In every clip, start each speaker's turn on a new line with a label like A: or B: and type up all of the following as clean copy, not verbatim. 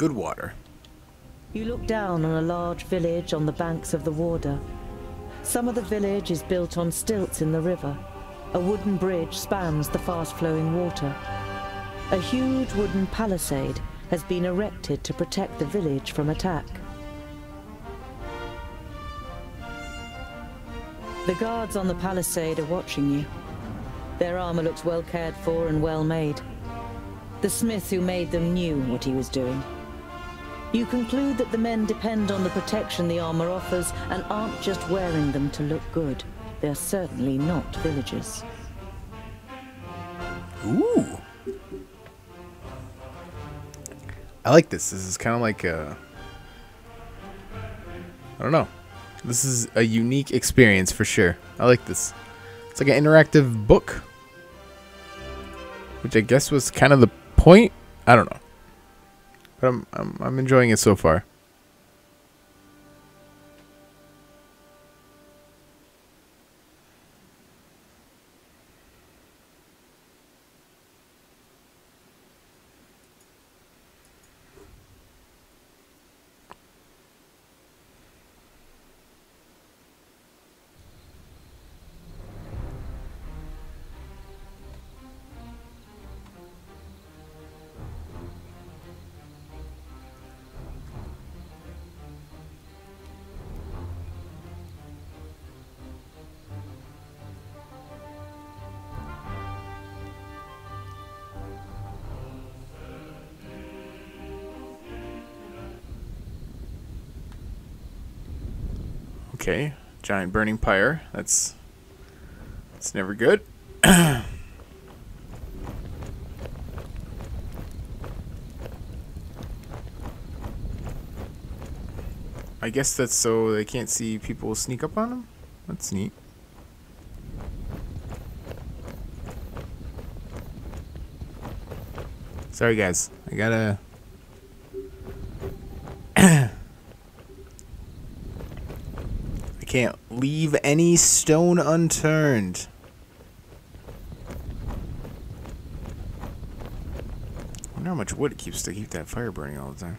A: Good water.
B: You look down on a large village on the banks of the Warder. Some of the village is built on stilts in the river. A wooden bridge spans the fast-flowing water. A huge wooden palisade has been erected to protect the village from attack. The guards on the palisade are watching you. Their armor looks well cared for and well made. The smith who made them knew what he was doing. You conclude that the men depend on the protection the armor offers and aren't just wearing them to look good. They're certainly not villagers.
A: Ooh. I like this. This is kind of like a... I don't know. This is a unique experience for sure. I like this. It's like an interactive book. Which I guess was kind of the point. I don't know. But I'm enjoying it so far. Okay, giant burning pyre. That's never good. I guess that's so they can't see people sneak up on them. That's neat. Sorry guys, I gotta... Can't leave any stone unturned. I wonder how much wood it keeps to keep that fire burning all the time.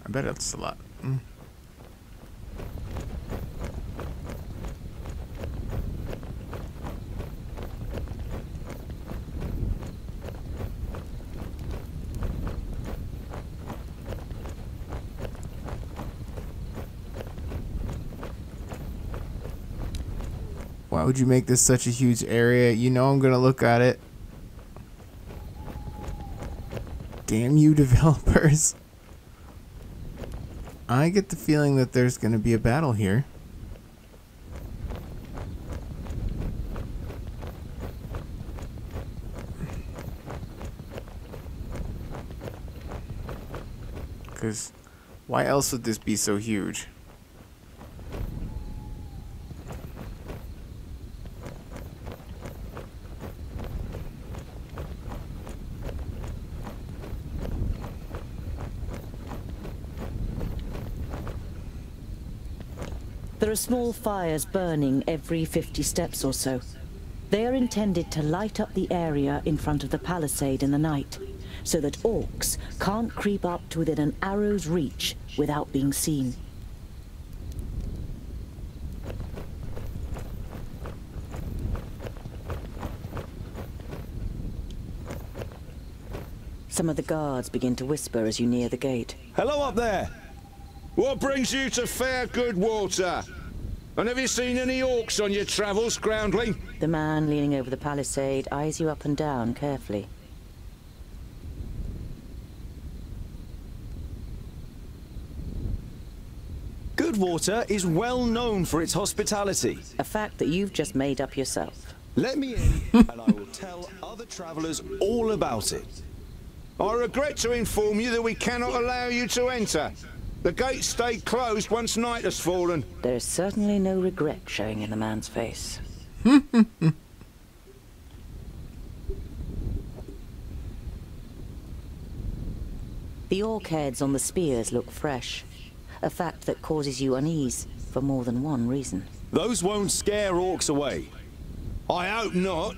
A: I bet it's a lot. Why would you make this such a huge area? You know I'm gonna look at it. Damn you developers. I get the feeling that there's gonna be a battle here. Because why else would this be so huge?
B: There are small fires burning every 50 steps or so. They are intended to light up the area in front of the palisade in the night, so that orcs can't creep up to within an arrow's reach without being seen. Some of the guards begin to whisper as you near the gate.
C: Hello up there! What brings you to fair good water? And have you seen any orcs on your travels, groundling?
B: The man leaning over the palisade eyes you up and down carefully.
D: Goodwater is well known for its hospitality.
B: A fact that you've just made up yourself.
D: Let me in, and I will tell other travelers all about it.
C: I regret to inform you that we cannot allow you to enter. The gates stayed closed once night has fallen.
B: There is certainly no regret showing in the man's face. The orc heads on the spears look fresh, a fact that causes you unease for more than one reason.
D: Those won't scare orcs away.
C: I hope not.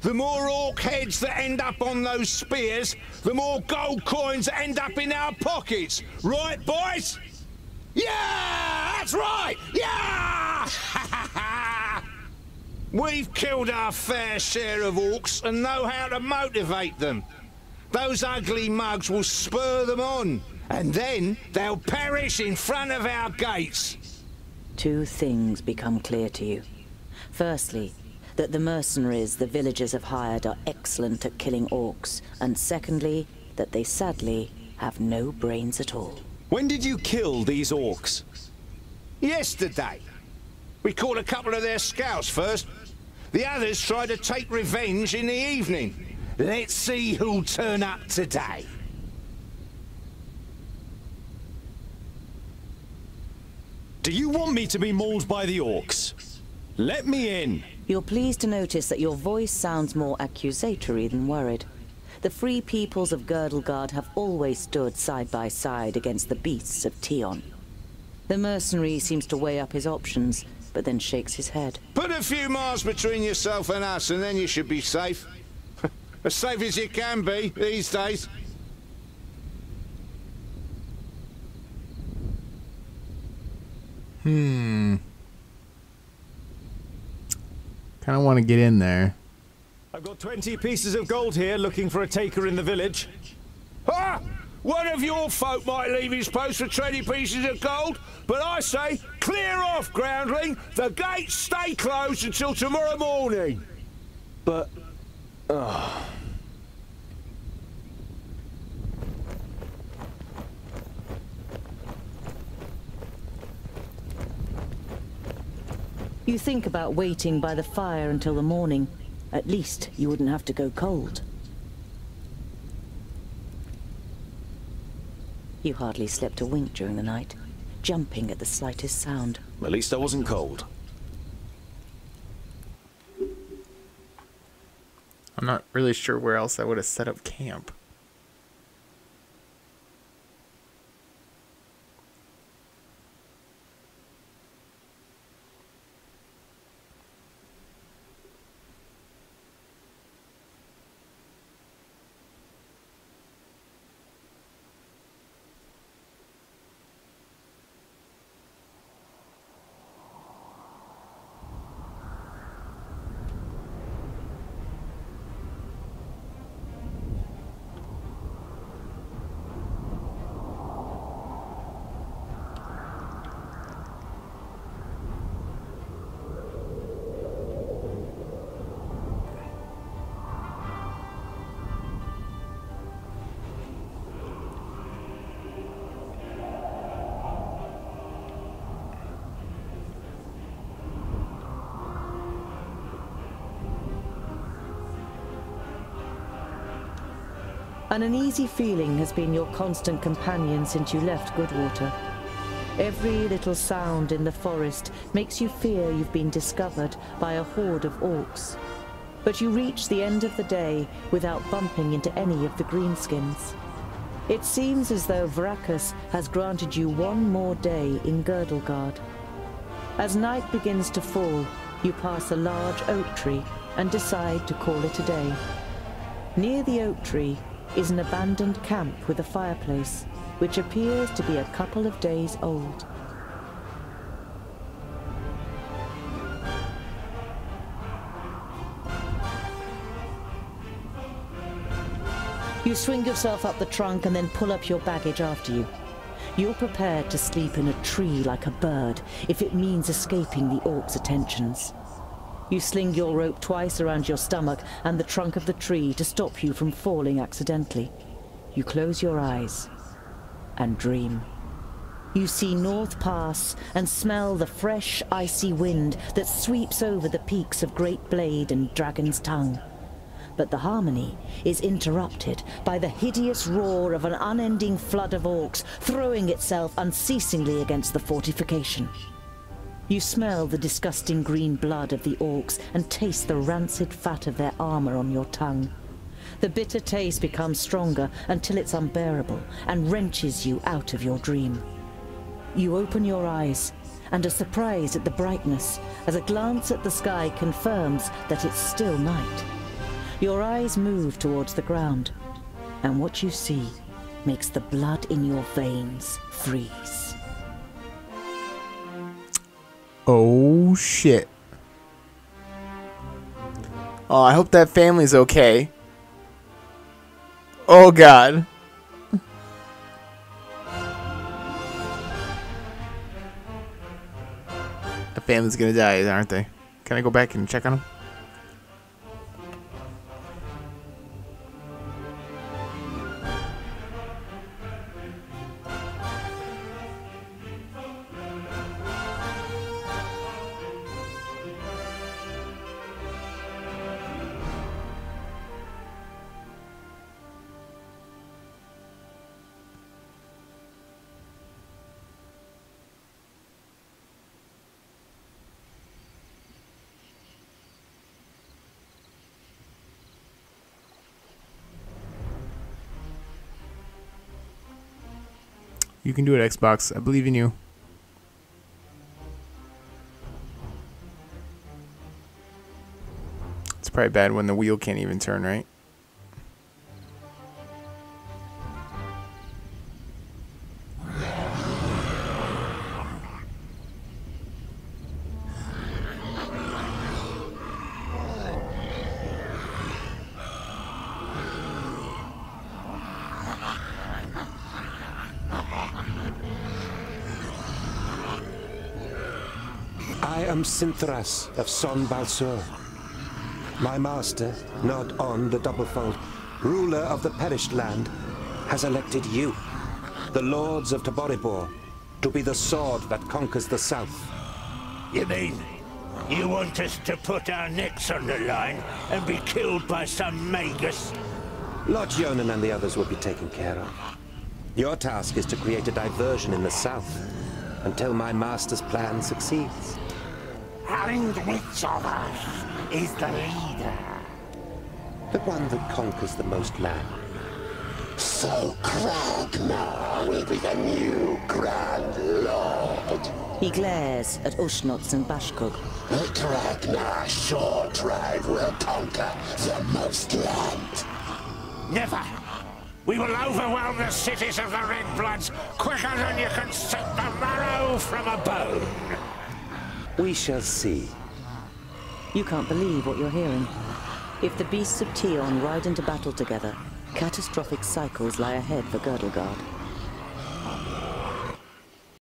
C: The more orc heads that end up on those spears, the more gold coins that end up in our pockets. Right, boys? Yeah! That's right! Yeah! We've killed our fair share of orcs and know how to motivate them. Those ugly mugs will spur them on, and then they'll perish in front of our gates.
B: Two things become clear to you. Firstly, that the mercenaries the villagers have hired are excellent at killing orcs, and secondly, that they sadly have no brains at all.
D: When did you kill these orcs?
C: Yesterday. We caught a couple of their scouts first. The others tried to take revenge in the evening. Let's see who'll turn up today.
D: Do you want me to be mauled by the orcs? Let me in.
B: You're pleased to notice that your voice sounds more accusatory than worried. The free peoples of Girdlegard have always stood side by side against the beasts of Tion. The mercenary seems to weigh up his options, but then shakes his head.
C: Put a few miles between yourself and us, and then you should be safe. As safe as you can be these days.
A: Kind of want to get in there.
D: I've got 20 pieces of gold here looking for a taker in the village.
C: Ha! One of your folk might leave his post for 20 pieces of gold, but I say, clear off, groundling. The gates stay closed until tomorrow morning.
D: But...
B: You think about waiting by the fire until the morning. At least you wouldn't have to go cold. You hardly slept a wink during the night, jumping at the slightest sound.
D: At least I wasn't cold.
A: I'm not really sure where else I would have set up camp.
B: An uneasy feeling has been your constant companion since you left Goodwater. Every little sound in the forest makes you fear you've been discovered by a horde of orcs. But you reach the end of the day without bumping into any of the greenskins. It seems as though Vrakas has granted you one more day in Girdlegard. As night begins to fall, you pass a large oak tree and decide to call it a day. Near the oak tree is an abandoned camp with a fireplace, which appears to be a couple of days old. You swing yourself up the trunk and then pull up your baggage after you. You're prepared to sleep in a tree like a bird if it means escaping the orcs' attentions. You sling your rope twice around your stomach and the trunk of the tree to stop you from falling accidentally. You close your eyes and dream. You see North Pass and smell the fresh, icy wind that sweeps over the peaks of Great Blade and Dragon's Tongue. But the harmony is interrupted by the hideous roar of an unending flood of orcs throwing itself unceasingly against the fortification. You smell the disgusting green blood of the orcs and taste the rancid fat of their armor on your tongue. The bitter taste becomes stronger until it's unbearable and wrenches you out of your dream. You open your eyes and are surprised at the brightness as a glance at the sky confirms that it's still night. Your eyes move towards the ground, and what you see makes the blood in your veins freeze.
A: Oh, shit. Oh, I hope that family's okay. Oh, God. The family's gonna die, aren't they? Can I go back and check on them? You can do it, Xbox. I believe in you. It's probably bad when the wheel can't even turn, right?
E: I am Sinthras of Son Balsur. My master, Nod On the Doublefold, ruler of the perished land, has elected you, the lords of Taboribor, to be the sword that conquers the south.
C: You mean you want us to put our necks on the line and be killed by some magus?
E: Lord Jonan and the others will be taken care of. Your task is to create a diversion in the south until my master's plan succeeds.
C: And which of us is the leader?
E: The one that conquers the most land.
F: So Kragnar will be the new Grand Lord.
B: He glares at Ushnots and Bashkug.
F: Kragnar short drive will conquer the most land.
C: Never! We will overwhelm the cities of the Red Bloods quicker than you can set the marrow from a bone.
E: We shall see.
B: You can't believe what you're hearing. If the beasts of Tion ride into battle together, catastrophic cycles lie ahead for Girdlegard.